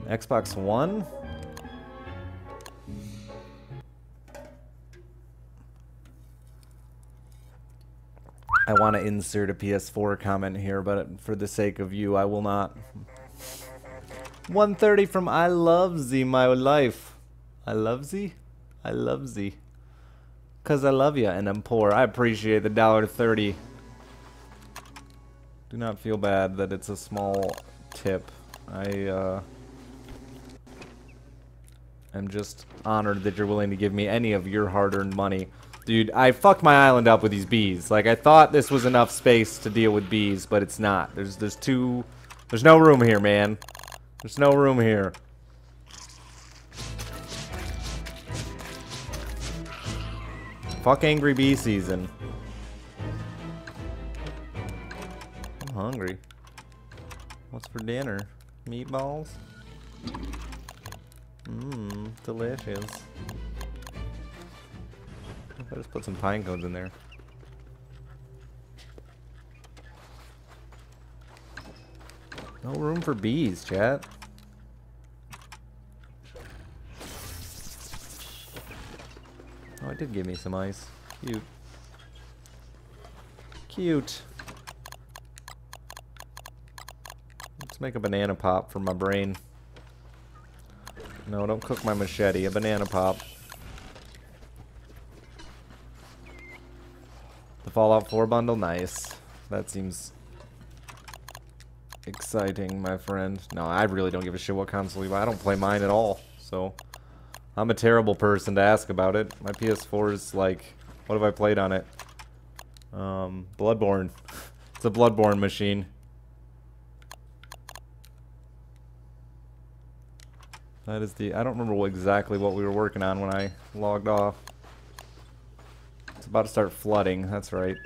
Xbox One? I want to insert a PS4 comment here, but for the sake of you, I will not. 130 from I love Z, my life. I love Z? I love Z. Cause I love ya and I'm poor. I appreciate the $1.30. Do not feel bad that it's a small tip. I am just honored that you're willing to give me any of your hard-earned money. Dude, I fucked my island up with these bees. Like, I thought this was enough space to deal with bees, but it's not. There's no room here, man. There's no room here. Fuck angry bee season. I'm hungry. What's for dinner? Meatballs? Mmm, delicious. I just put some pine cones in there. No room for bees, chat. Oh, it did give me some ice. Cute. Cute. Let's make a banana pop for my brain. No, don't cook my machete. A banana pop. The Fallout 4 bundle? Nice. That seems exciting, my friend. No, I really don't give a shit what console you buy. I don't play mine at all, so I'm a terrible person to ask about it. My PS4 is like, what have I played on it? Bloodborne. It's a Bloodborne machine. That is the, I don't remember exactly what we were working on when I logged off. It's about to start flooding, that's right.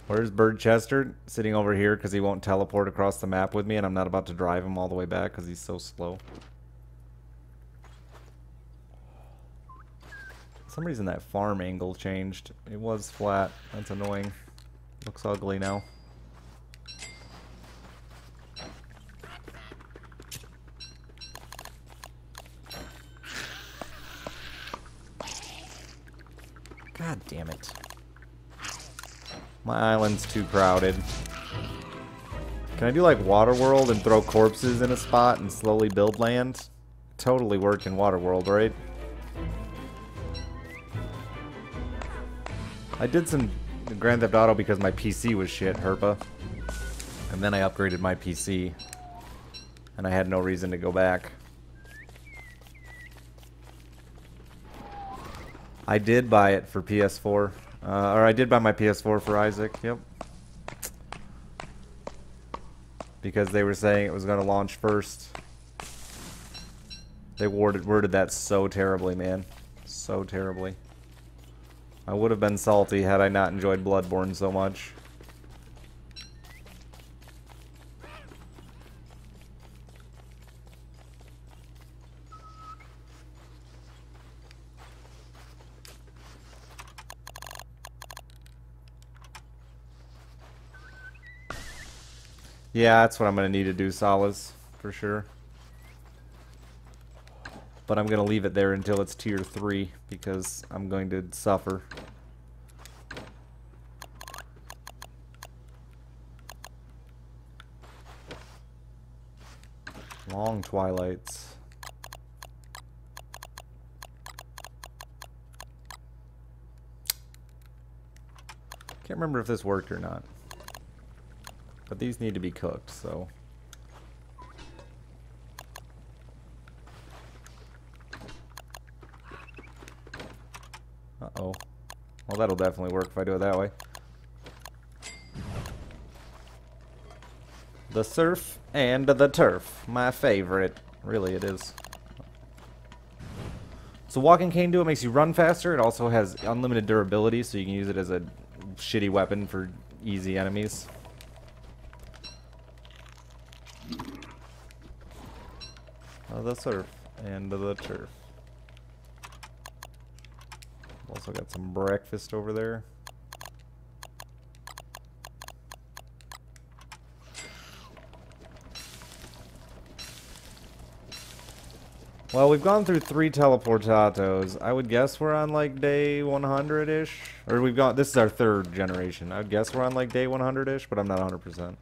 Where's Birdchester? Sitting over here because he won't teleport across the map with me, and I'm not about to drive him all the way back because he's so slow. For some reason that farm angle changed. It was flat. That's annoying. Looks ugly now. God damn it. My island's too crowded. Can I do like Waterworld and throw corpses in a spot and slowly build land? Totally worked in Waterworld, right? I did some Grand Theft Auto because my PC was shit, Herpa. And then I upgraded my PC. And I had no reason to go back. I did buy it for PS4. Or I did buy my PS4 for Isaac, yep. Because they were saying it was going to launch first. They worded that so terribly, man. So terribly. I would have been salty had I not enjoyed Bloodborne so much. Yeah, that's what I'm going to need to do, Solace, for sure. But I'm going to leave it there until it's tier 3, because I'm going to suffer. Long twilights. Can't remember if this worked or not. But these need to be cooked, so. Uh-oh. Well, that'll definitely work if I do it that way. The surf and the turf. My favorite. Really, it is. So walking cane do it makes you run faster. It also has unlimited durability, so you can use it as a shitty weapon for easy enemies. The surf and the turf. Also got some breakfast over there. Well, we've gone through 3 teleportatos. I would guess we're on like day 100-ish. Or we've got, this is our 3rd generation. I would guess we're on like day 100-ish, but I'm not 100%.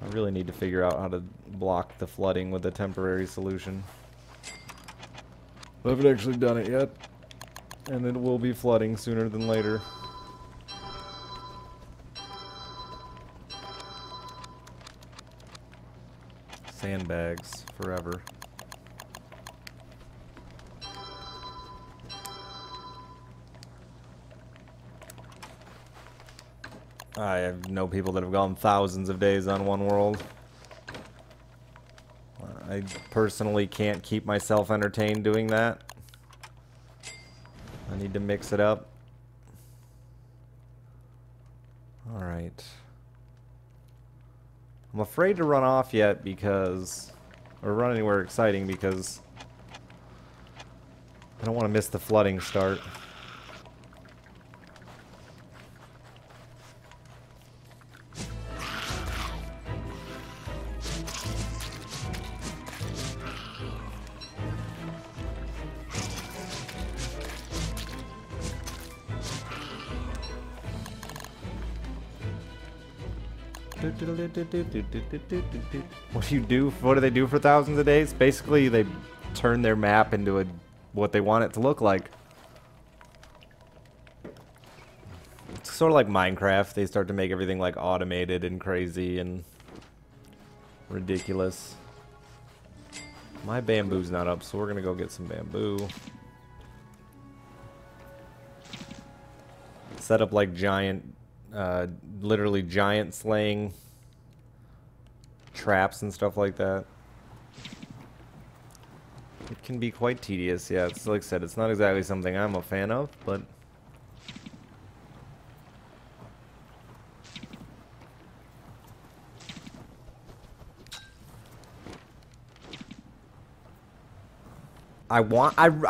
I really need to figure out how to block the flooding with a temporary solution. I haven't actually done it yet. And it will be flooding sooner than later. Sandbags forever. I know people that have gone thousands of days on one world. I personally can't keep myself entertained doing that. I need to mix it up. Alright. I'm afraid to run off yet because... or run anywhere exciting because... I don't want to miss the flooding start. What do you do? What do they do for thousands of days? Basically, they turn their map into what they want it to look like. It's sort of like Minecraft. They start to make everything like automated and crazy and ridiculous. My bamboo's not up, so we're gonna go get some bamboo. Set up like giant, literally giant slaying traps and stuff like that. It can be quite tedious, yeah. It's like I said, it's not exactly something I'm a fan of, but I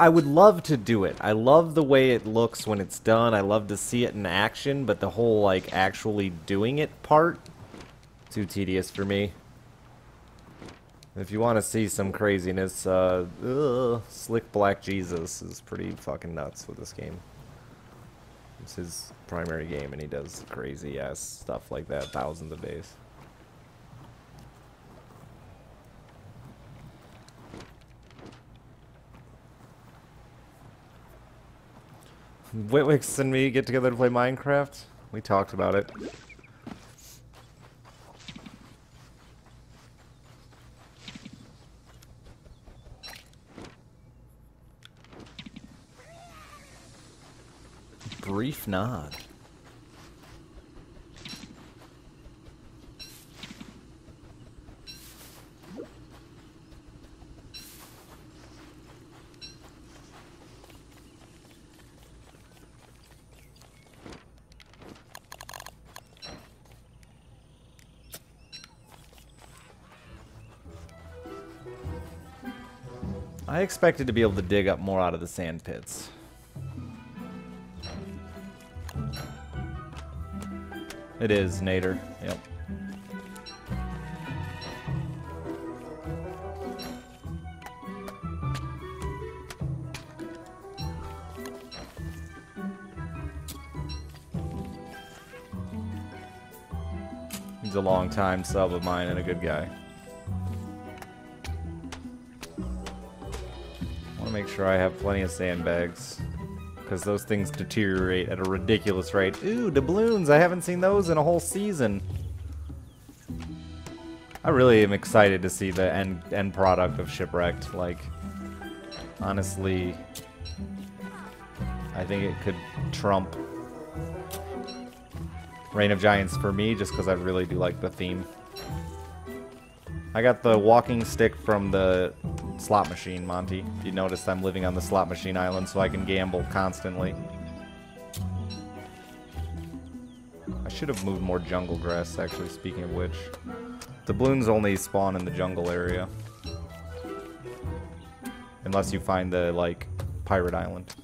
would love to do it. I love the way it looks when it's done. I love to see it in action, but the whole like actually doing it part, too tedious for me. If you want to see some craziness, Slick Black Jesus is pretty fucking nuts with this game. It's his primary game, and he does crazy ass stuff like that thousands of days. WX and me get together to play Minecraft? We talked about it. Brief nod. I expected to be able to dig up more out of the sand pits. It is, Nader. Yep. He's a long-time sub of mine and a good guy. Make sure I have plenty of sandbags, because those things deteriorate at a ridiculous rate. Ooh, doubloons! I haven't seen those in a whole season. I really am excited to see the end product of Shipwrecked. Like, honestly, I think it could trump Reign of Giants for me, just because I really do like the theme. I got the walking stick from the slot machine, Monty. If you noticed, I'm living on the slot machine island so I can gamble constantly. I should have moved more jungle grass, actually, speaking of which. Doubloons only spawn in the jungle area. Unless you find the, like, pirate island.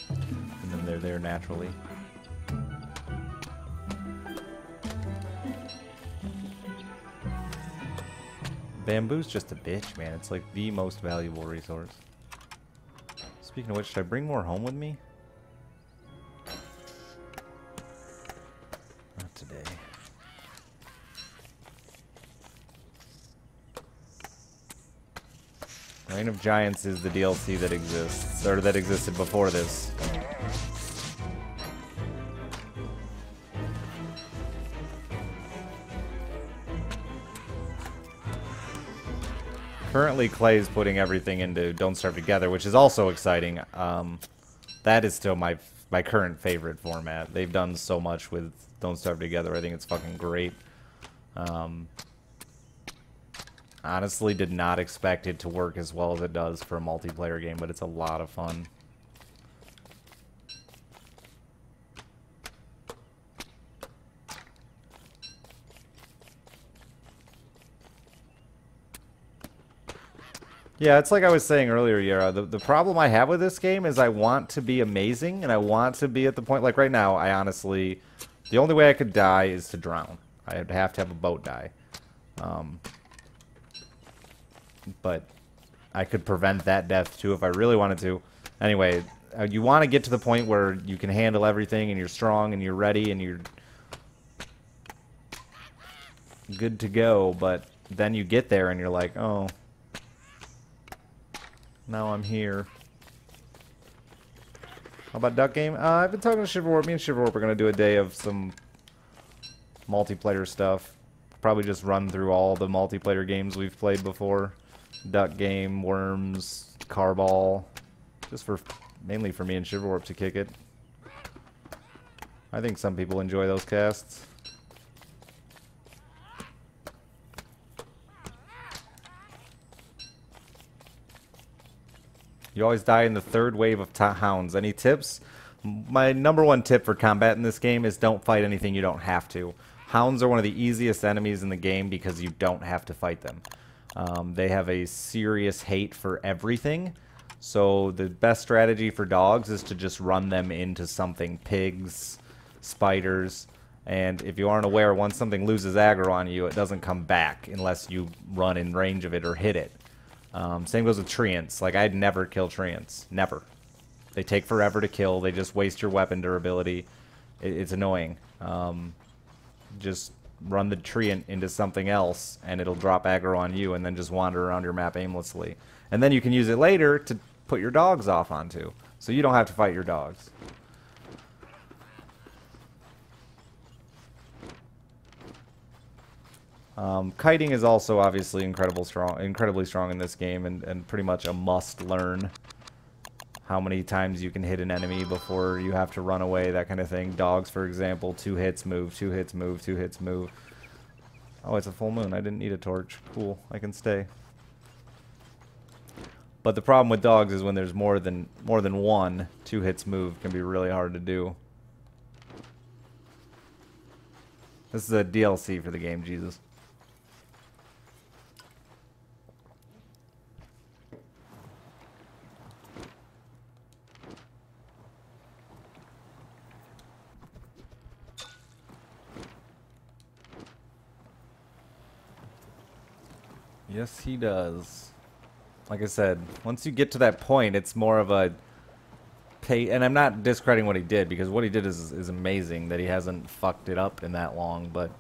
And then they're there naturally. Bamboo's just a bitch, man. It's like the most valuable resource. Speaking of which, should I bring more home with me? Not today. Reign of Giants is the DLC that exists, or that existed before this. Currently, Clay's putting everything into Don't Starve Together, which is also exciting. That is still my current favorite format. They've done so much with Don't Starve Together. I think it's fucking great. Honestly, did not expect it to work as well as it does for a multiplayer game, but it's a lot of fun. Yeah, it's like I was saying earlier, Yara. The problem I have with this game is I want to be amazing, and I want to be at the point, like right now, I honestly, the only way I could die is to drown. I'd have to have a boat die. But I could prevent that death too if I really wanted to. Anyway, you want to get to the point where you can handle everything, and you're strong, and you're ready, and you're good to go, but then you get there, and you're like, oh... Now I'm here. How about Duck Game? I've been talking to Shipwrecked. Me and Shipwrecked are going to do a day of some multiplayer stuff. Probably just run through all the multiplayer games we've played before. Duck Game, Worms, Carball. Just for, mainly for me and Shipwrecked to kick it. I think some people enjoy those casts. You always die in the third wave of hounds. Any tips? My number one tip for combat in this game is don't fight anything you don't have to. Hounds are one of the easiest enemies in the game because you don't have to fight them. They have a serious hate for everything. So the best strategy for dogs is to just run them into something. Pigs, spiders. And if you aren't aware, once something loses aggro on you, it doesn't come back unless you run in range of it or hit it. Same goes with treants. Like, I'd never kill treants. Never. They take forever to kill. They just waste your weapon durability. It's annoying. Just run the treant into something else, and it'll drop aggro on you, and then just wander around your map aimlessly. And then you can use it later to put your dogs off onto. So you don't have to fight your dogs. Kiting is also obviously incredibly strong in this game, and pretty much a must learn. How many times you can hit an enemy before you have to run away, that kind of thing. Dogs, for example, 2 hits, move, 2 hits, move, 2 hits, move. Oh, it's a full moon. I didn't need a torch. Cool, I can stay. But the problem with dogs is when there's more than one, 2 hits, move can be really hard to do. This is a DLC for the game, Jesus. Yes, he does. Like I said, once you get to that point, it's more of a pay. And I'm not discrediting what he did, because what he did is amazing that he hasn't fucked it up in that long. But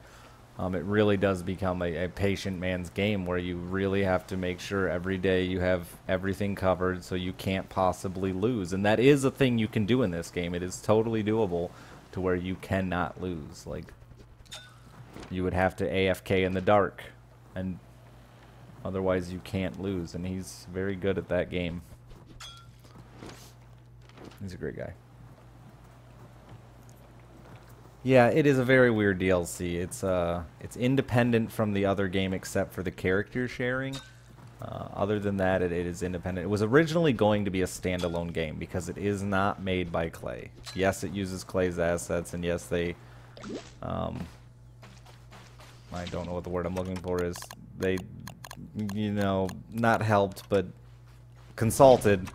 it really does become a patient man's game where you really have to make sure every day you have everything covered so you can't possibly lose. And that is a thing you can do in this game. It is totally doable to where you cannot lose. Like, you would have to AFK in the dark, and otherwise you can't lose, and he's very good at that game. He's a great guy. Yeah, it is a very weird DLC. It's independent from the other game except for the character sharing. Other than that, it is independent. It was originally going to be a standalone game because it is not made by Clay. Yes, it uses Clay's assets, and yes, they... I don't know what the word I'm looking for is. They... you know, not helped, but consulted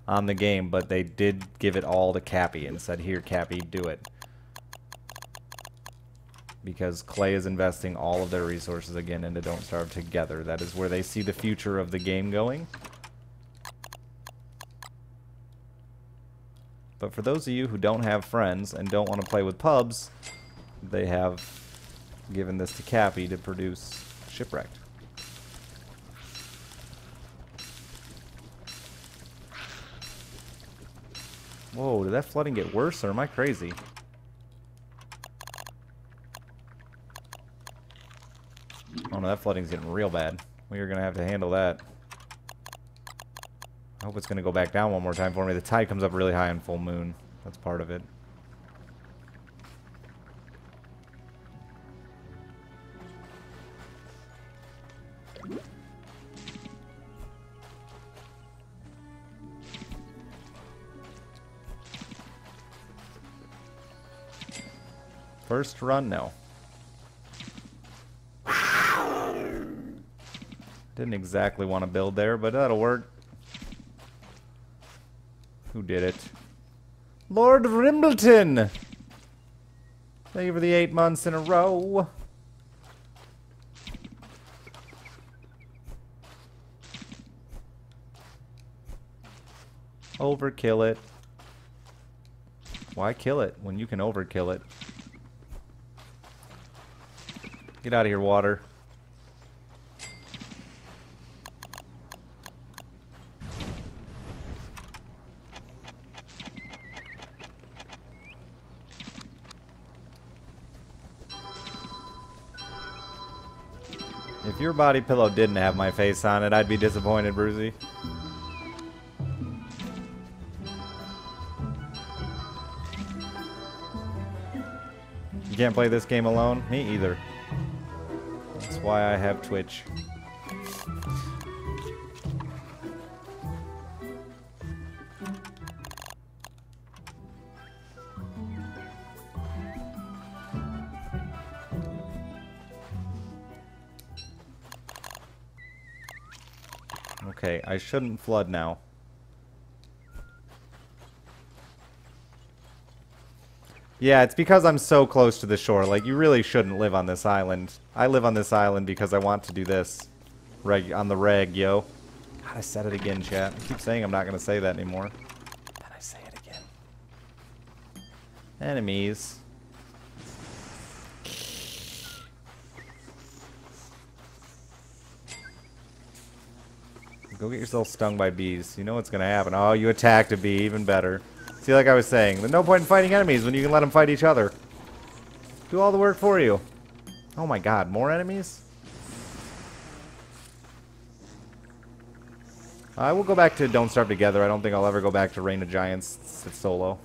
on the game, but they did give it all to Cappy and said, here, Cappy, do it. because Clay is investing all of their resources again into Don't Starve together. That is where they see the future of the game going. But for those of you who don't have friends and don't want to play with pubs, they have given this to Cappy to produce Shipwrecked. Whoa, did that flooding get worse, or am I crazy? Oh no, that flooding's getting real bad. We are going to have to handle that. I hope it's going to go back down one more time for me. The tide comes up really high on full moon. That's part of it. First run, no. Didn't exactly want to build there, but that'll work. Who did it? Lord Rimbleton! Thank you for the 8 months in a row. Overkill it. Why kill it when you can overkill it? Get out of here, water. If your body pillow didn't have my face on it, I'd be disappointed, Brucey. You can't play this game alone? Me either. That's why I have Twitch. Okay, I shouldn't flood now. Yeah, it's because I'm so close to the shore. Like, you really shouldn't live on this island. I live on this island because I want to do this. On the reg, yo. God, I said it again, chat. I keep saying I'm not going to say that anymore. Then I say it again. Enemies. Go get yourself stung by bees. You know what's going to happen. Oh, you attacked a bee. Even better. See, like I was saying, there's no point in fighting enemies when you can let them fight each other. Do all the work for you. Oh my god, more enemies? I will go back to Don't Starve Together. I don't think I'll ever go back to Reign of Giants. It's solo.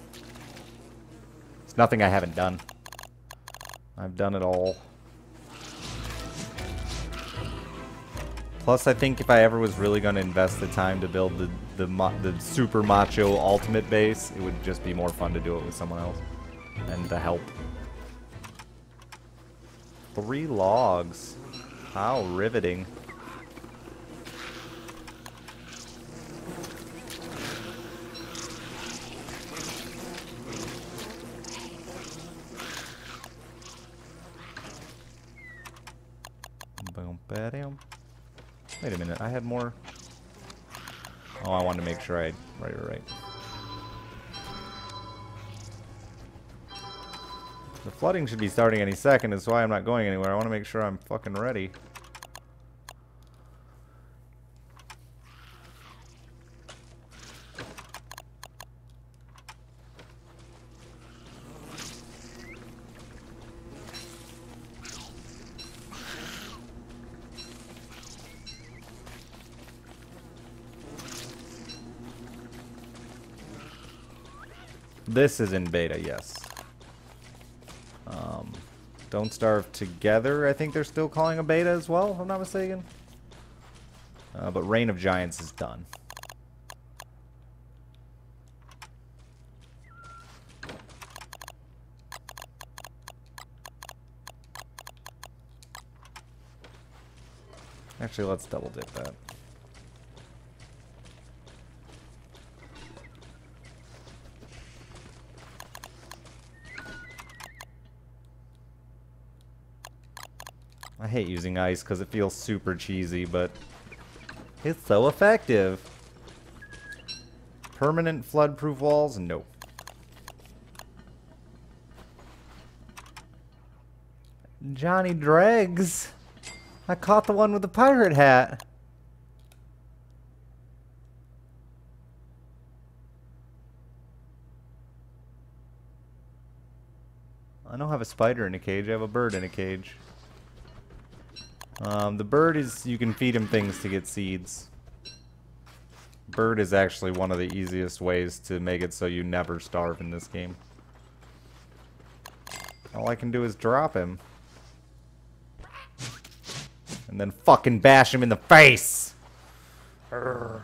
It's nothing I haven't done. I've done it all. Plus, I think if I ever was really going to invest the time to build the super macho ultimate base, it would just be more fun to do it with someone else. And to help. 3 logs. How riveting. Boom, bam. Wait a minute, I had more. Oh, I wanted to make sure I... Right. The flooding should be starting any second, that's why I'm not going anywhere. I want to make sure I'm fucking ready. This is in beta, yes. Don't Starve Together, I think they're still calling a beta as well, if I'm not mistaken. But Reign of Giants is done. Actually, let's double dip that. hate using ice because it feels super cheesy, but it's so effective. Permanent flood-proof walls? No. Johnny Dregs. I caught the one with the pirate hat. I don't have a spider in a cage. I have a bird in a cage. The bird is, you can feed him things to get seeds. Bird is actually one of the easiest ways to make it so you never starve in this game. All I can do is drop him. And then fucking bash him in the face! Urgh.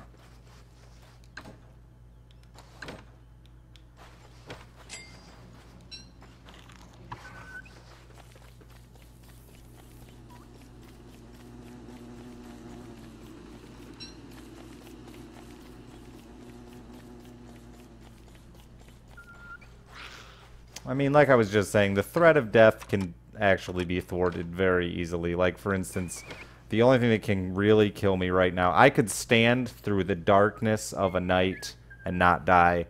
I mean, like I was just saying, the threat of death can actually be thwarted very easily. Like, for instance, the only thing that can really kill me right now, I could stand through the darkness of a night and not die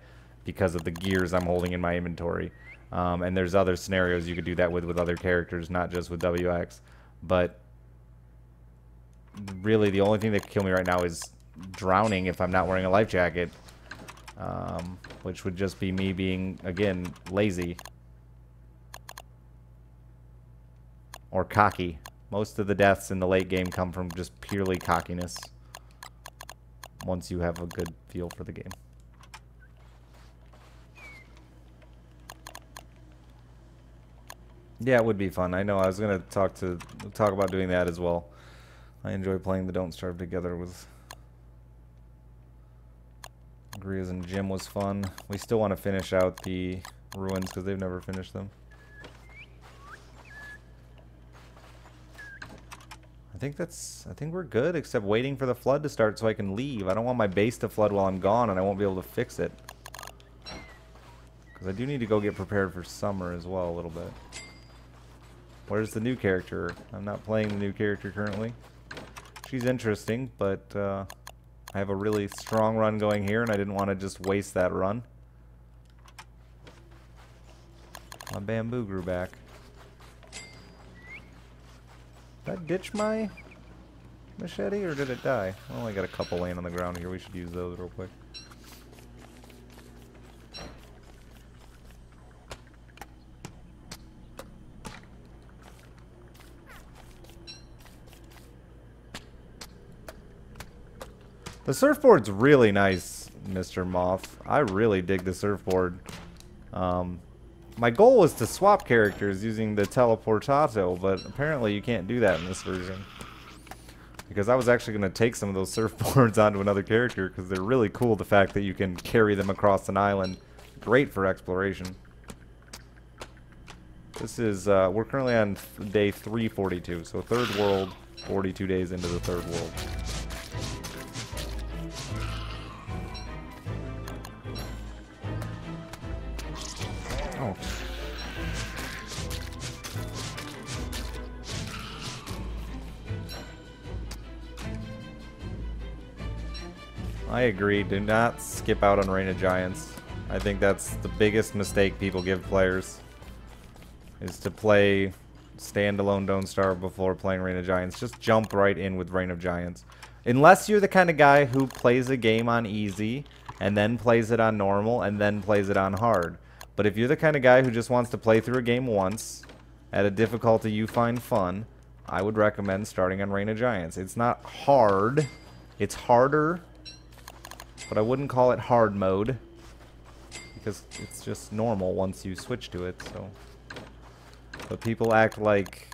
because of the gears I'm holding in my inventory. And there's other scenarios you could do that with other characters, not just with WX. But really, the only thing that can kill me right now is drowning if I'm not wearing a life jacket. Which would just be me being, again, lazy. Or cocky. Most of the deaths in the late game come from just purely cockiness. Once you have a good feel for the game. Yeah, it would be fun. I know, I was gonna talk about doing that as well. I enjoy playing the Don't Starve together with Grias and Jim was fun. We still want to finish out the ruins because they've never finished them. I think we're good, except waiting for the flood to start so I can leave. I don't want my base to flood while I'm gone and I won't be able to fix it. Because I do need to go get prepared for summer as well a little bit. Where's the new character? I'm not playing the new character currently. She's interesting, but I have a really strong run going here, and I didn't want to just waste that run. My bamboo grew back. Did I ditch my machete, or did it die? I only got a couple laying on the ground here. We should use those real quick. The surfboard's really nice, Mr. Moth. I really dig the surfboard. My goal was to swap characters using the teleportato, but apparently you can't do that in this version. Because I was actually going to take some of those surfboards onto another character, because they're really cool, the fact that you can carry them across an island. Great for exploration. This is, we're currently on day 342, so third world, 42 days into the third world. Oh. I agree. Do not skip out on Reign of Giants. I think that's the biggest mistake people give players. Is to play standalone Don't Starve before playing Reign of Giants. Just jump right in with Reign of Giants. Unless you're the kind of guy who plays a game on easy, and then plays it on normal, and then plays it on hard. But if you're the kind of guy who just wants to play through a game once, at a difficulty you find fun, I would recommend starting on Reign of Giants. It's not hard. It's harder, but I wouldn't call it hard mode, because it's just normal once you switch to it, so. But people act like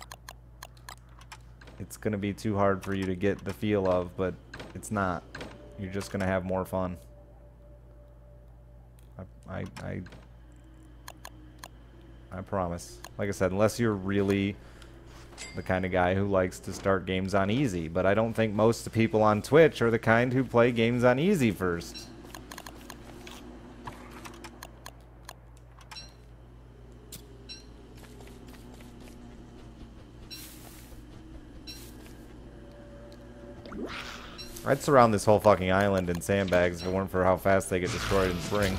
it's going to be too hard for you to get the feel of, but it's not. You're just going to have more fun. I promise. Like I said, unless you're really the kind of guy who likes to start games on easy. But I don't think most people on Twitch are the kind who play games on easy first. I'd surround this whole fucking island in sandbags if it weren't for how fast they get destroyed in spring.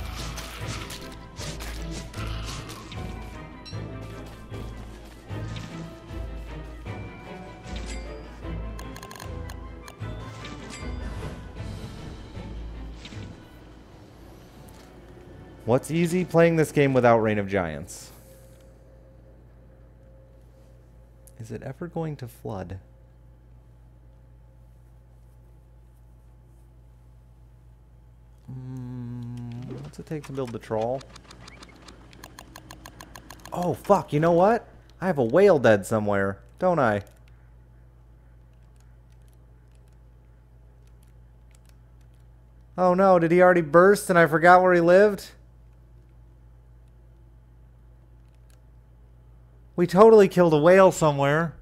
What's easy? Playing this game without Reign of Giants. Is it ever going to flood? What's it take to build the trawl? Oh, fuck. You know what? I have a whale dead somewhere, don't I? Oh, no. Did he already burst and I forgot where he lived? We totally killed a whale somewhere.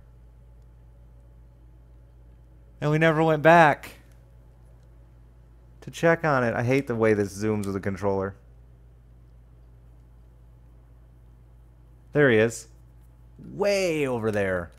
And we never went back to check on it. I hate the way this zooms with a controller. There he is. Way over there.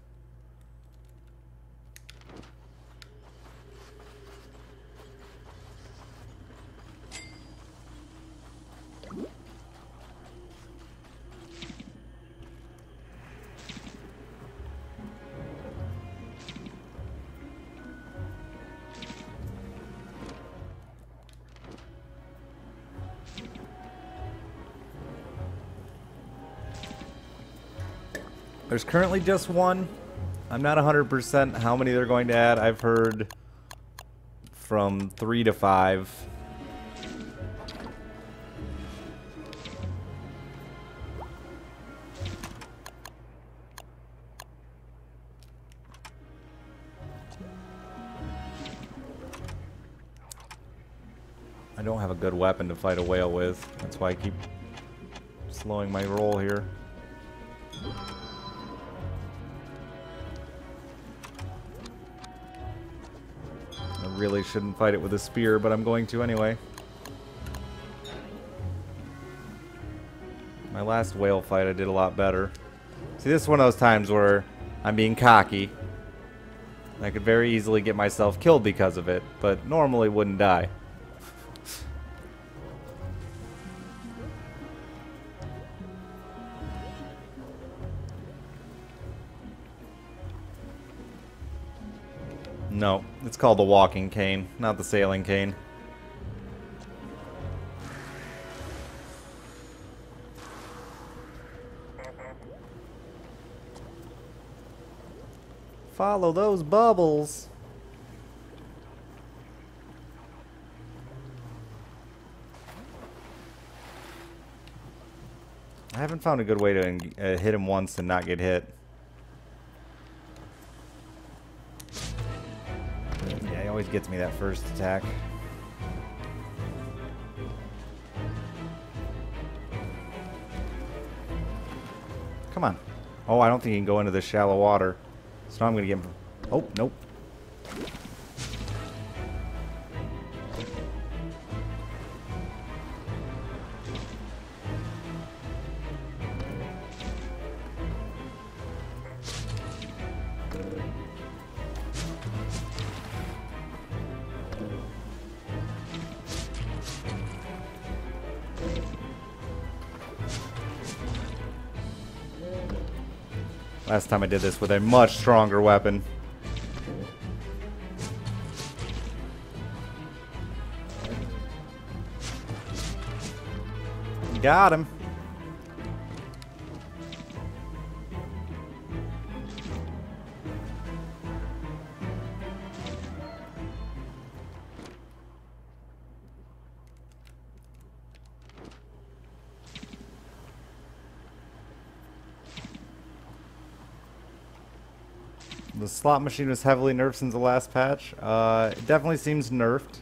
There's currently just one. I'm not 100% how many they're going to add. I've heard from 3 to 5. I don't have a good weapon to fight a whale with. That's why I keep slowing my roll here. I really shouldn't fight it with a spear, but I'm going to anyway. My last whale fight I did a lot better. See, this is one of those times where I'm being cocky. I could very easily get myself killed because of it, but normally wouldn't die. No, it's called the walking cane, not the sailing cane. Follow those bubbles. I haven't found a good way to hit him once and not get hit. Yeah, he always gets me that first attack. Come on. Oh, I don't think he can go into this shallow water. So I'm going to get him. Oh, nope. Last time I did this with a much stronger weapon. Got him. The slot machine was heavily nerfed since the last patch. It definitely seems nerfed.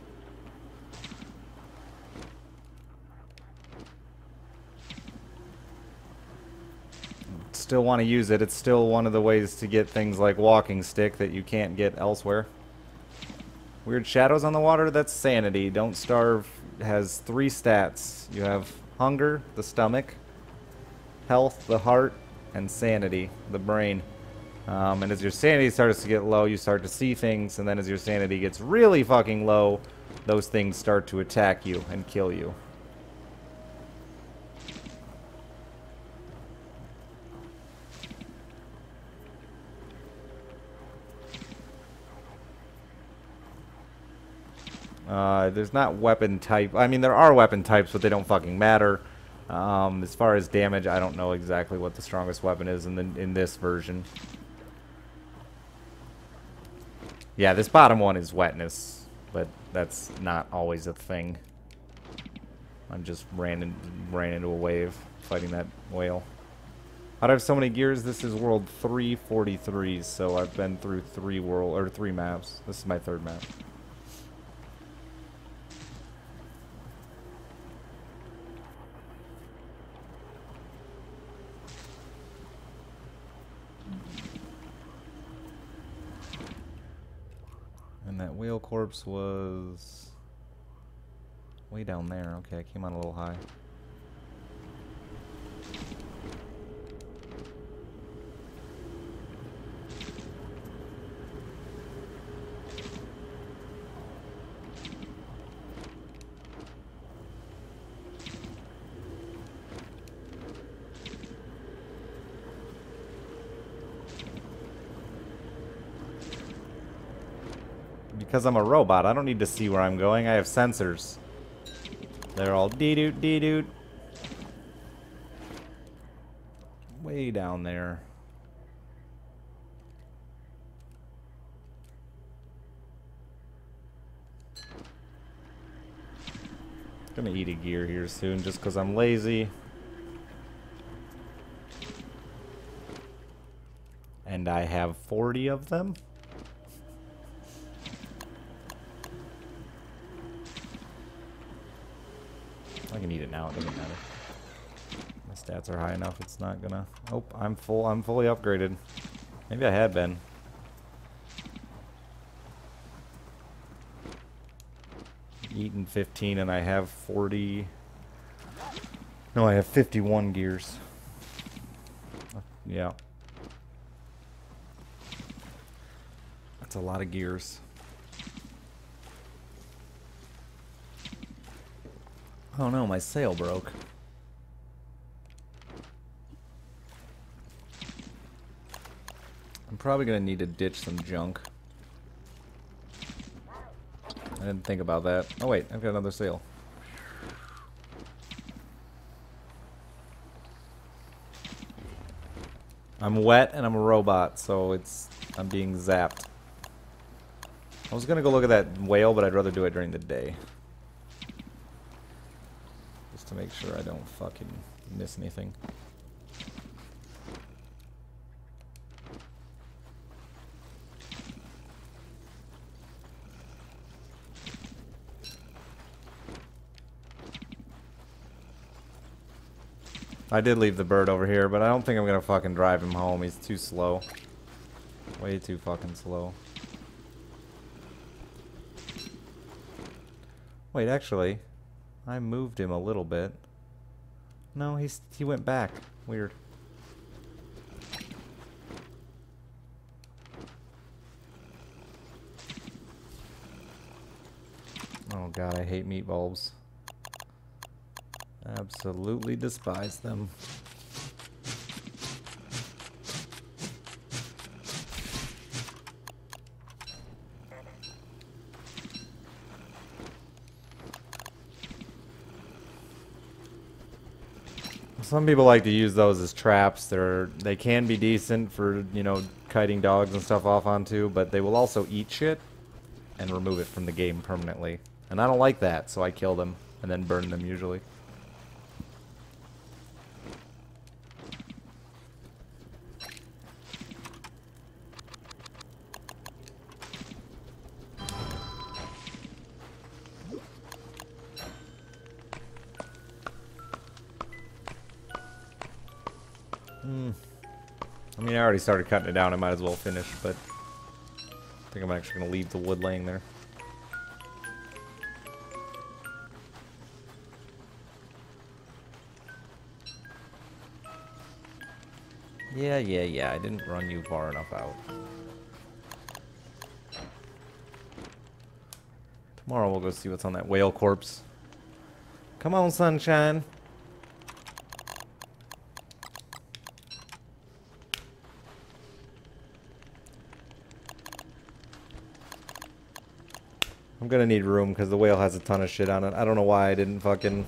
Still want to use it. It's still one of the ways to get things like walking stick that you can't get elsewhere. Weird shadows on the water, that's sanity. Don't starve has 3 stats. You have hunger, the stomach, health, the heart, and sanity, the brain. And as your sanity starts to get low, you start to see things, and then as your sanity gets really fucking low, those things start to attack you and kill you. There's not weapon type. I mean, there are weapon types, but they don't fucking matter. As far as damage, I don't know exactly what the strongest weapon is in this version. Yeah, this bottom one is wetness, but that's not always a thing. I just ran into a wave fighting that whale. How'd I have so many gears? This is world 343, so I've been through three maps. This is my third map. And that whale corpse was way down there. Okay, I came on a little high. Because I'm a robot, I don't need to see where I'm going. I have sensors. They're all dee-doot, dee-doot. Way down there. Gonna eat a gear here soon just because I'm lazy. And I have 40 of them. I can eat it now, it doesn't matter. My stats are high enough, it's not gonna... Oh, I'm fully upgraded. Maybe I had been. Eaten 15 and I have 40... No, I have 51 gears. Yeah. That's a lot of gears. Oh no, my sail broke. I'm probably gonna need to ditch some junk. I didn't think about that. Oh wait, I've got another sail. I'm wet and I'm a robot, so I'm being zapped. I was gonna go look at that whale, but I'd rather do it during the day. To make sure I don't fucking miss anything. I did leave the bird over here, but I don't think I'm gonna fucking drive him home. He's too slow. Way too fucking slow. Wait, actually... I moved him a little bit. No, he went back. Weird. Oh god, I hate meat bulbs. Absolutely despise them. Some people like to use those as traps. They can be decent for, you know, kiting dogs and stuff off onto, but they will also eat shit and remove it from the game permanently. And I don't like that, so I kill them and then burn them usually. I mean, I already started cutting it down. I might as well finish, but I think I'm actually going to leave the wood laying there. Yeah. I didn't run you far enough out. Tomorrow we'll go see what's on that whale corpse. Come on, sunshine. I'm gonna need room because the whale has a ton of shit on it. I don't know why I didn't fucking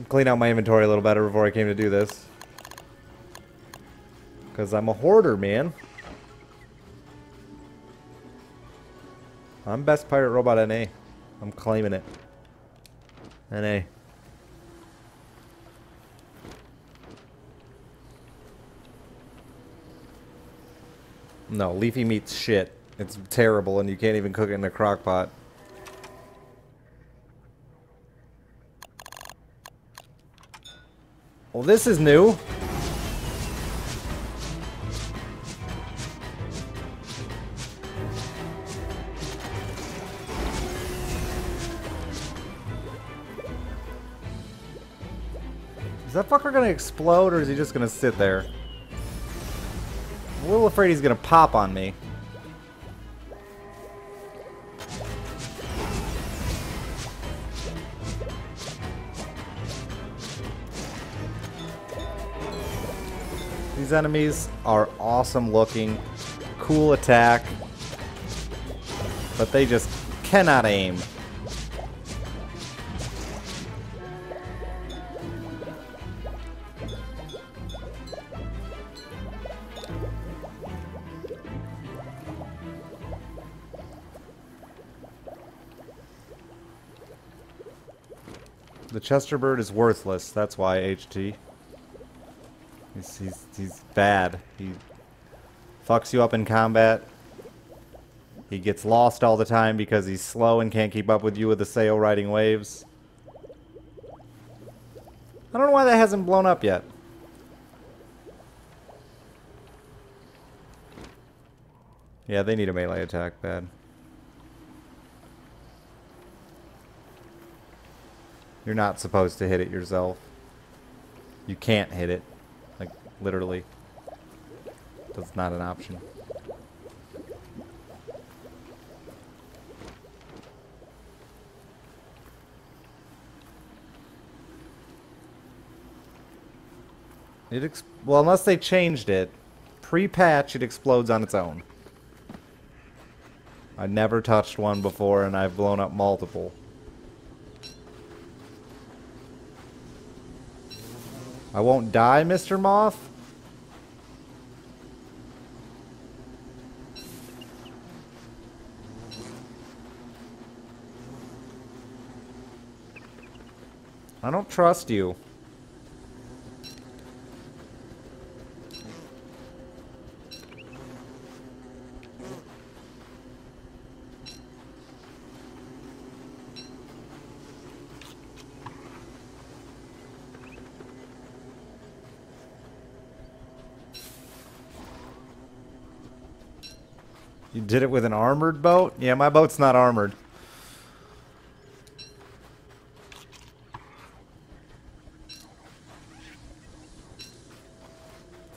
clean out my inventory a little better before I came to do this. Because I'm a hoarder, man. I'm best pirate robot NA. I'm claiming it. NA. No, leafy meat's shit. It's terrible and you can't even cook it in a crock pot. Well, this is new. Is that fucker gonna explode or is he just gonna sit there? I'm a little afraid he's gonna pop on me. These enemies are awesome looking, cool attack, but they just cannot aim. The Chesterbird is worthless, that's why, HT. He's bad. He fucks you up in combat. He gets lost all the time because he's slow and can't keep up with you with the sail riding waves. I don't know why that hasn't blown up yet. Yeah, they need a melee attack bad. You're not supposed to hit it yourself. You can't hit it. Like, literally. That's not an option. Well, unless they changed it. Pre-patch, it explodes on its own. I never touched one before, and I've blown up multiple. I won't die, Mr. Moth? I don't trust you. You did it with an armored boat? Yeah, my boat's not armored.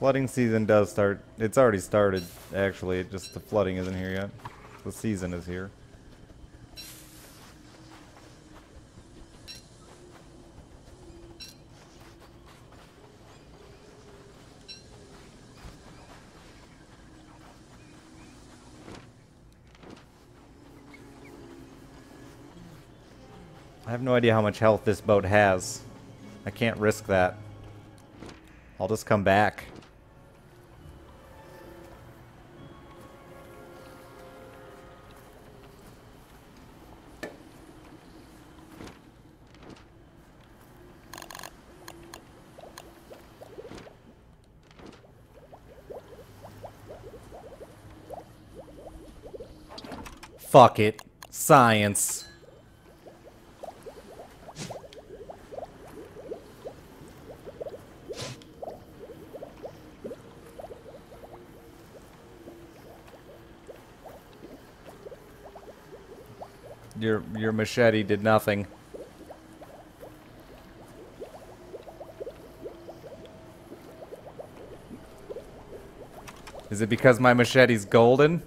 Flooding season does start. It's already started, actually. Just the flooding isn't here yet. The season is here. I have no idea how much health this boat has. I can't risk that. I'll just come back. Fuck it. Science. Your machete did nothing. Is it because my machete's golden?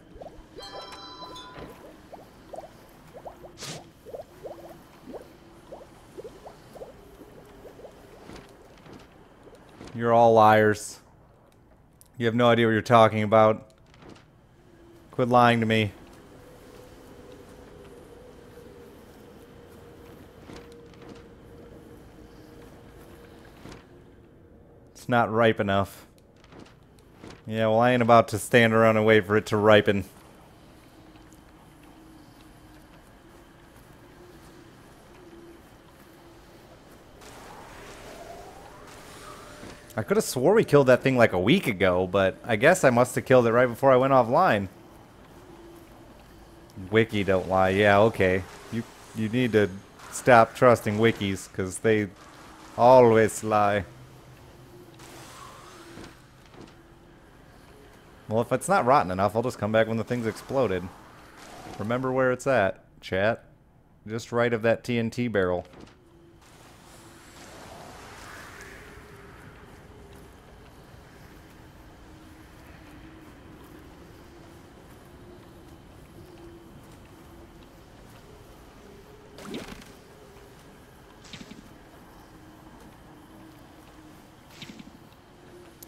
You're all liars. You have no idea what you're talking about. Quit lying to me. It's not ripe enough. Yeah, well, I ain't about to stand around and wait for it to ripen. I could have swore we killed that thing like a week ago, but I guess I must have killed it right before I went offline. Wiki don't lie. Yeah, okay. You need to stop trusting wikis, because they always lie. Well, if it's not rotten enough, I'll just come back when the thing's exploded. Remember where it's at, chat. Just right of that TNT barrel.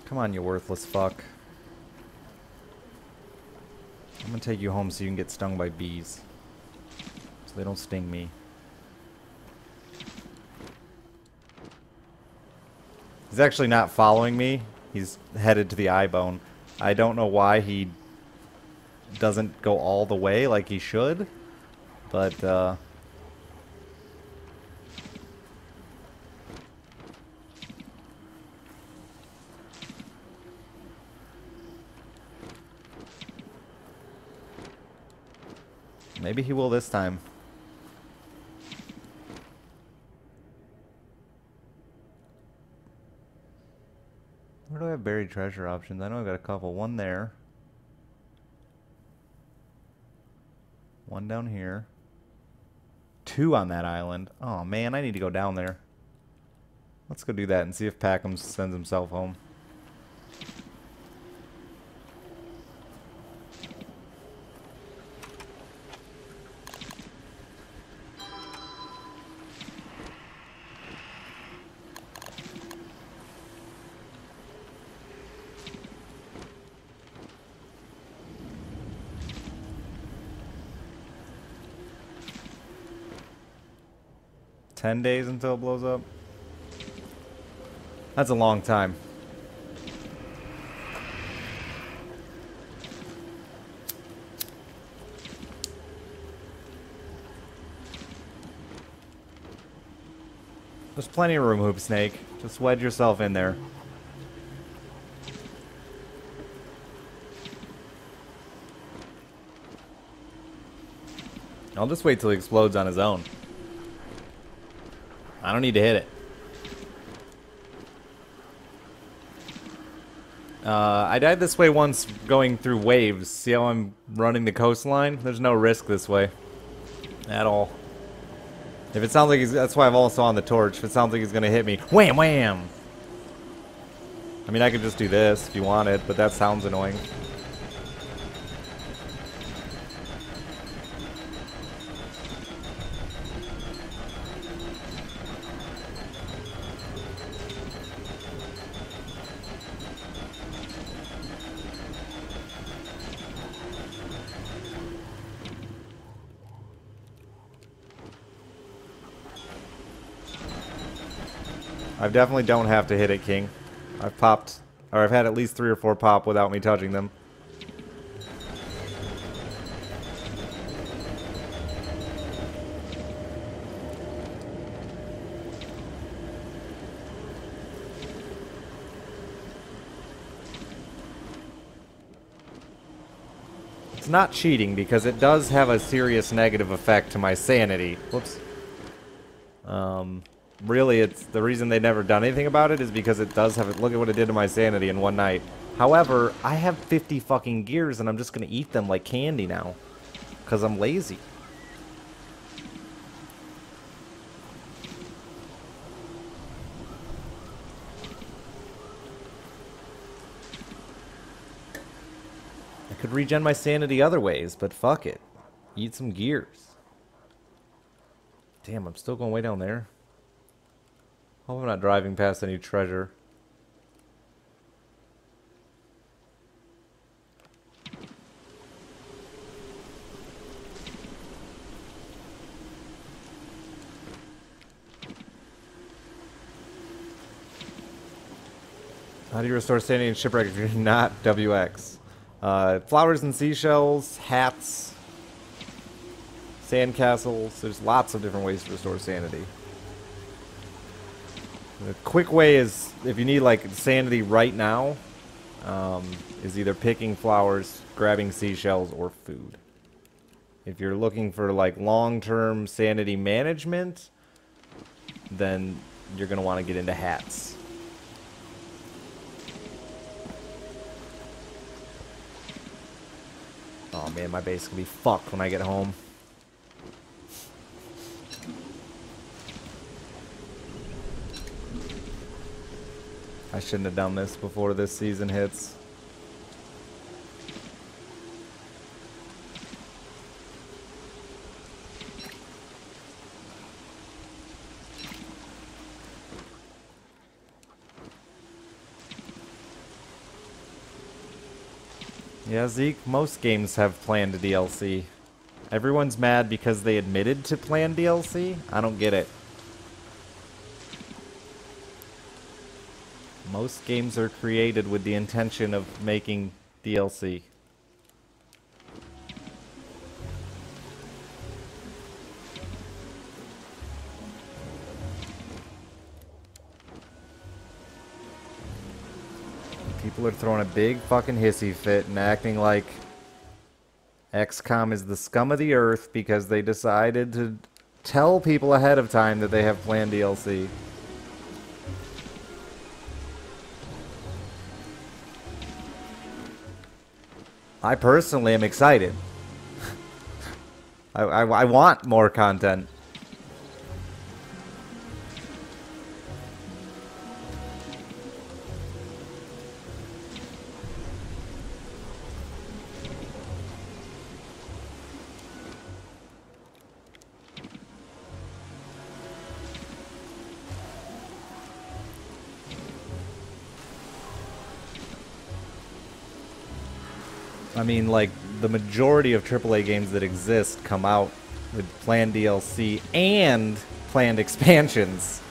Come on, you worthless fuck. I'm gonna take you home so you can get stung by bees. So they don't sting me. He's actually not following me. He's headed to the eye bone. I don't know why he doesn't go all the way like he should. But, maybe he will this time. Where do I have buried treasure options? I know I've got a couple. One there. One down here. Two on that island. Oh man, I need to go down there. Let's go do that and see if Packham sends himself home. $10 days until it blows up. That's a long time. There's plenty of room, Hoop Snake. Just wedge yourself in there. I'll just wait till he explodes on his own. I don't need to hit it. I died this way once going through waves. See how I'm running the coastline? There's no risk this way. At all. If it sounds like he's... That's why I'm also on the torch. If it sounds like he's gonna hit me... Wham wham! I mean, I could just do this if you wanted, but that sounds annoying. I definitely don't have to hit it, King. I've popped, or I've had at least 3 or 4 pop without me touching them. It's not cheating because it does have a serious negative effect to my sanity. Whoops. Really, it's the reason they never done anything about it is because it does have it. Look at what it did to my sanity in one night. However, I have 50 fucking gears and I'm just gonna eat them like candy now. Because I'm lazy. Could regen my sanity other ways, but fuck it. Eat some gears. Damn, I'm still going way down there. Hope I'm not driving past any treasure. How do you restore sanity in Shipwrecked if you're not WX? Flowers and seashells, hats, sandcastles. There's lots of different ways to restore sanity. The quick way is, if you need like sanity right now, is either picking flowers, grabbing seashells, or food. If you're looking for like long-term sanity management, then you're going to want to get into hats. Oh man, my base is gonna be fucked when I get home. I shouldn't have done this before this season hits. Yeah, Zeke, most games have planned DLC. Everyone's mad because they admitted to planned DLC? I don't get it. Most games are created with the intention of making DLC. People are throwing a big fucking hissy fit and acting like XCOM is the scum of the earth because they decided to tell people ahead of time that they have planned DLC. I personally am excited. I want more content. I mean, like, the majority of AAA games that exist come out with planned DLC and planned expansions.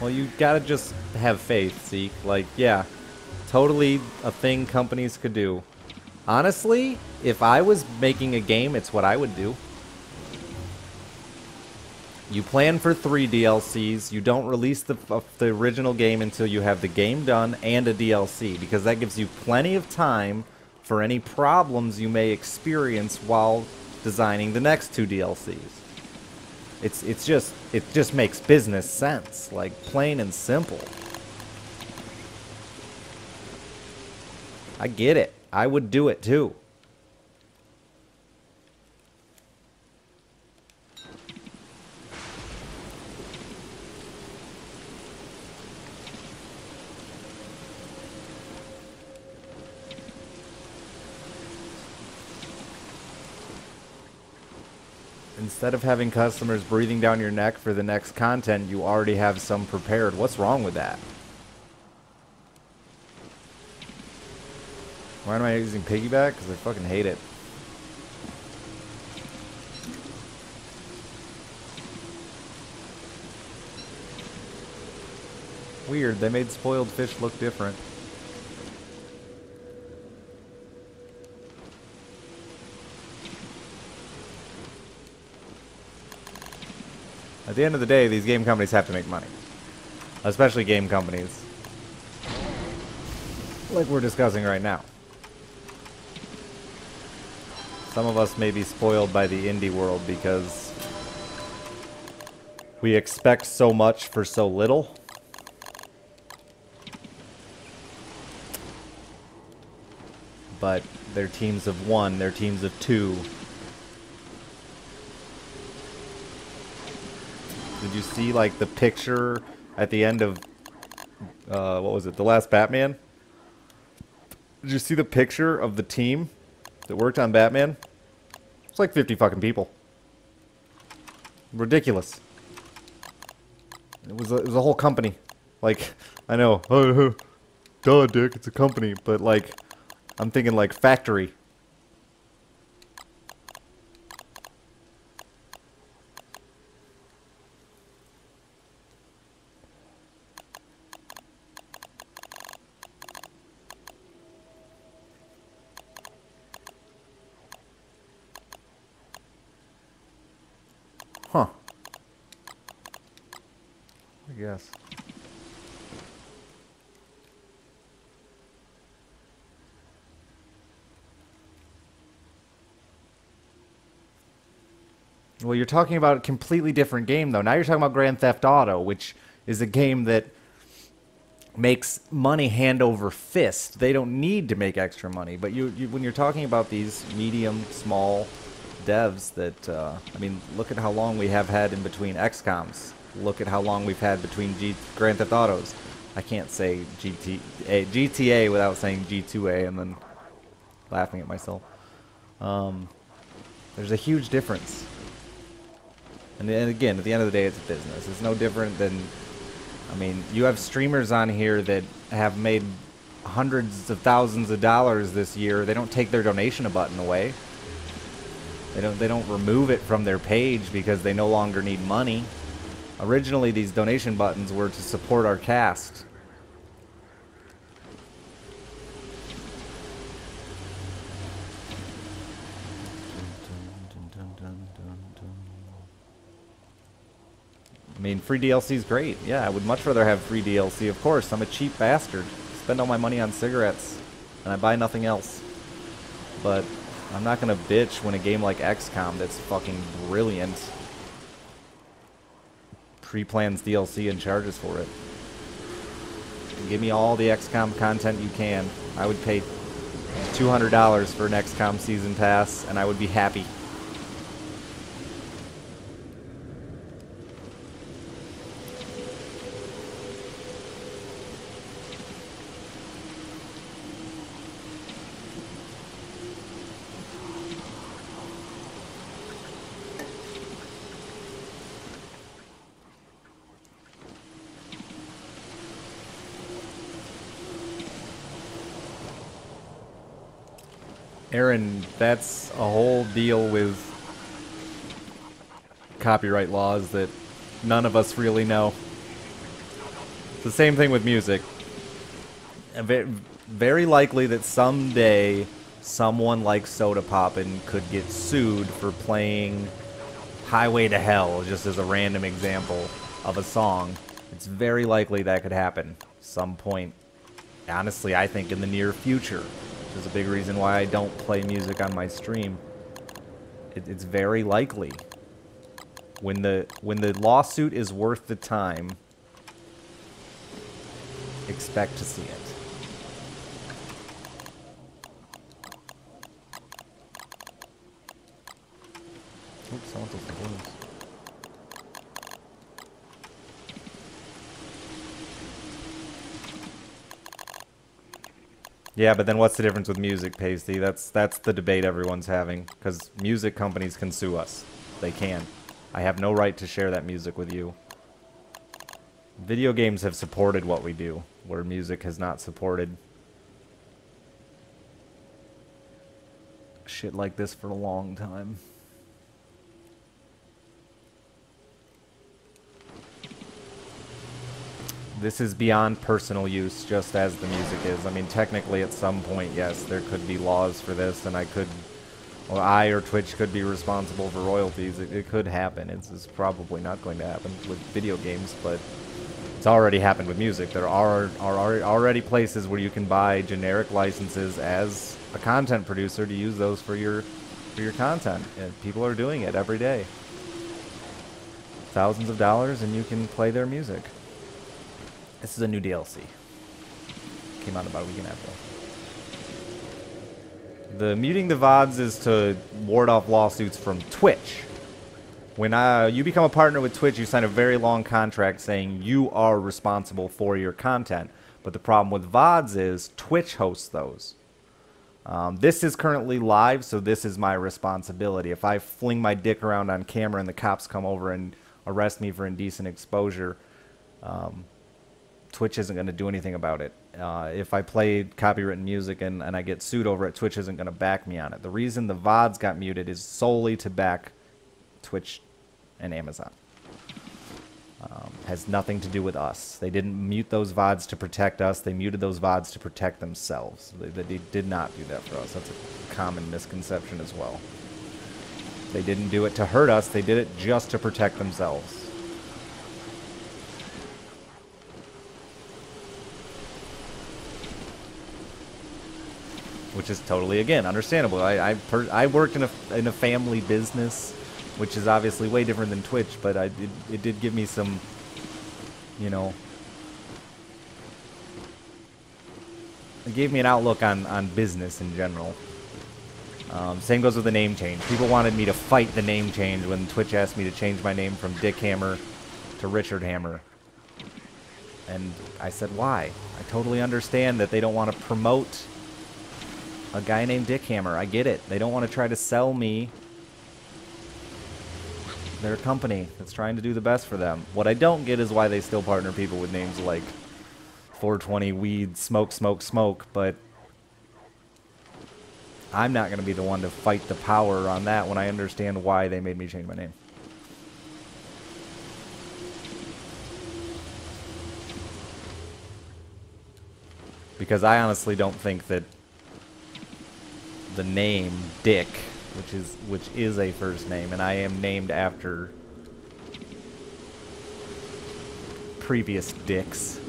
Well, you gotta just have faith, Zeke. Like, yeah, totally a thing companies could do. Honestly, if I was making a game, it's what I would do. You plan for 3 DLCs. You don't release the original game until you have the game done and a DLC, because that gives you plenty of time for any problems you may experience while designing the next 2 DLCs. It just makes business sense, like plain and simple. I get it. I would do it too. Instead of having customers breathing down your neck for the next content, you already have some prepared. What's wrong with that? Why am I using piggyback? Because I fucking hate it. Weird, they made spoiled fish look different. At the end of the day, these game companies have to make money. Especially game companies. Like we're discussing right now. Some of us may be spoiled by the indie world because we expect so much for so little. But They're teams of one, they're teams of two. Did you see, like, the picture at the end of, what was it, The Last Batman? Did you see the picture of the team that worked on Batman? It's like 50 fucking people. Ridiculous. It was a whole company. Like, I know, duh, dick, it's a company, but like, I'm thinking like factory. Huh. I guess. Well, you're talking about a completely different game, though. Now you're talking about Grand Theft Auto, which is a game that makes money hand over fist. They don't need to make extra money. But when you're talking about these medium, small devs that, I mean, look at how long we have had in between XCOMs. Look at how long we've had between Grand Theft Autos. I can't say GTA without saying G2A and then laughing at myself. There's a huge difference. And again, at the end of the day, it's a business. It's no different than, I mean, you have streamers on here that have made hundreds of thousands of dollars this year. They don't take their donation button away. They don't remove it from their page because they no longer need money. Originally, these donation buttons were to support our cast. I mean, free DLC is great. Yeah, I would much rather have free DLC, of course. I'm a cheap bastard. Spend all my money on cigarettes, and I buy nothing else. But I'm not gonna bitch when a game like XCOM that's fucking brilliant pre-plans DLC and charges for it. Give me all the XCOM content you can. I would pay $200 for an XCOM season pass, and I would be happy. Aaron, that's a whole deal with copyright laws that none of us really know. It's the same thing with music. Very likely that someday someone like Soda Poppin' could get sued for playing Highway to Hell, just as a random example of a song. It's very likely that could happen some point. Honestly, I think in the near future. Which is a big reason why I don't play music on my stream. It's very likely. When the lawsuit is worth the time, expect to see it. Oops, someone took the balloons. Yeah, but then what's the difference with music, Pasty? That's the debate everyone's having. Because music companies can sue us. They can. I have no right to share that music with you. Video games have supported what we do, where music has not supported shit like this for a long time. This is beyond personal use, just as the music is. I mean, technically, at some point, yes, there could be laws for this, and I or Twitch could be responsible for royalties. It could happen. It's probably not going to happen with video games, but it's already happened with music. There are already places where you can buy generic licenses as a content producer to use those for your content. And people are doing it every day. Thousands of dollars, and you can play their music. This is a new DLC. Came out about a week and a half ago. The muting the VODs is to ward off lawsuits from Twitch. When you become a partner with Twitch, you sign a very long contract saying you are responsible for your content. But the problem with VODs is Twitch hosts those. This is currently live, so this is my responsibility. If I fling my dick around on camera and the cops come over and arrest me for indecent exposure, Twitch isn't going to do anything about it. If I play copywritten music and I get sued over it, Twitch isn't going to back me on it. The reason the VODs got muted is solely to back Twitch and Amazon. Has nothing to do with us. They didn't mute those VODs to protect us. They muted those VODs to protect themselves. They did not do that for us. That's a common misconception as well. They didn't do it to hurt us. They did it just to protect themselves. Which is totally, again, understandable. I worked in a family business, which is obviously way different than Twitch, but it did give me some, you know, it gave me an outlook on business in general. Same goes with the name change. People wanted me to fight the name change when Twitch asked me to change my name from Dick Hammer to Richard Hammer. And I said, why? I totally understand that they don't want to promote a guy named Dick Hammer. I get it. They don't want to try to sell me their company that's trying to do the best for them. What I don't get is why they still partner people with names like 420 Weed, Smoke, Smoke, Smoke, but I'm not going to be the one to fight the power on that when I understand why they made me change my name. Because I honestly don't think that the name Dick, which is a first name, and I am named after previous dicks,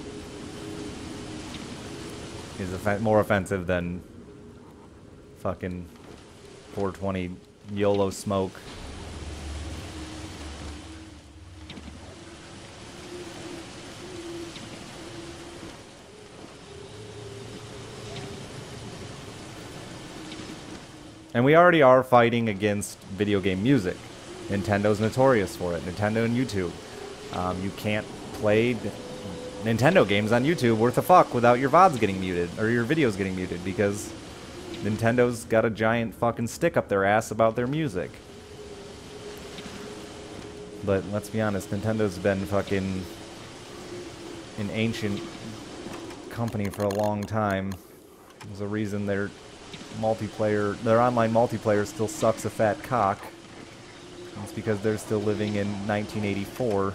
is more offensive than fucking 420 YOLO Smoke. And we already are fighting against video game music. Nintendo's notorious for it. Nintendo and YouTube. You can't play Nintendo games on YouTube worth a fuck without your VODs getting muted, or your videos getting muted, because Nintendo's got a giant fucking stick up their ass about their music. But let's be honest, Nintendo's been fucking an ancient company for a long time. There's a reason their online multiplayer still sucks a fat cock. It's because they're still living in 1984.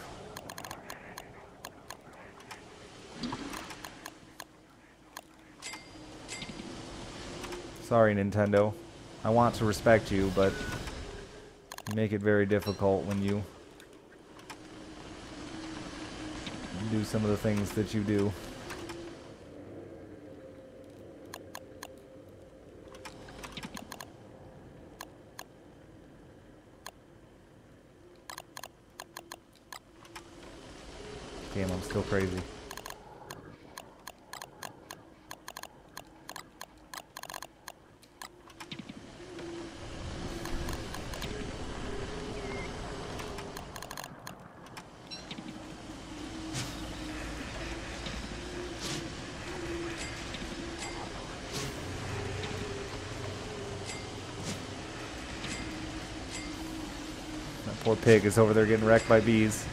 Sorry, Nintendo. I want to respect you, but you make it very difficult when you do some of the things that you do. Damn, I'm still crazy. That poor pig is over there getting wrecked by bees.